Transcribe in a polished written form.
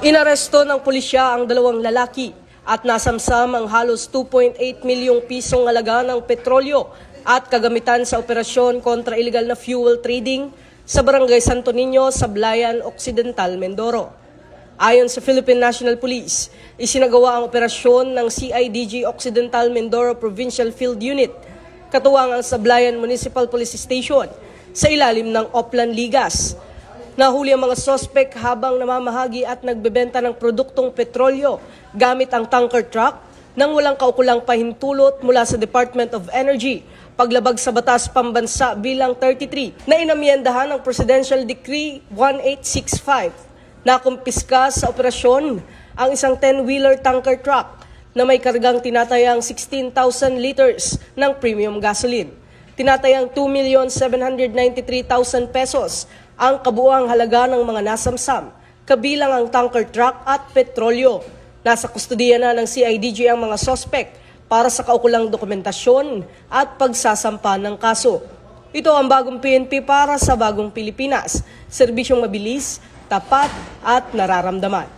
Inaresto ng pulisya ang dalawang lalaki at nasamsam ang halos 2.8 milyong pisong halaga ng petrolyo at kagamitan sa operasyon kontra illegal na fuel trading sa Barangay Santo Niño, Sablayan Occidental, Mindoro. Ayon sa Philippine National Police, isinagawa ang operasyon ng CIDG Occidental Mindoro Provincial Field Unit, katuwang ang Sablayan Municipal Police Station sa ilalim ng Oplan Ligas. Nahuli ang mga sospek habang namamahagi at nagbebenta ng produktong petrolyo gamit ang tanker truck nang walang kaukulang pahintulot mula sa Department of Energy, paglabag sa Batas Pambansa bilang 33 na inamyendahan ng Presidential Decree 1865 na kumpiska sa operasyon ang isang 10-wheeler tanker truck na may kargang tinatayang 16,000 liters ng premium gasoline. Tinatayang 2,793,000 pesos ang kabuuang halaga ng mga nasamsam, kabilang ang tanker truck at petrolyo. Nasa kustudiya na ng CIDG ang mga sospek para sa kaukulang dokumentasyon at pagsasampa ng kaso. Ito ang bagong PNP para sa bagong Pilipinas. Serbisyong mabilis, tapat at nararamdaman.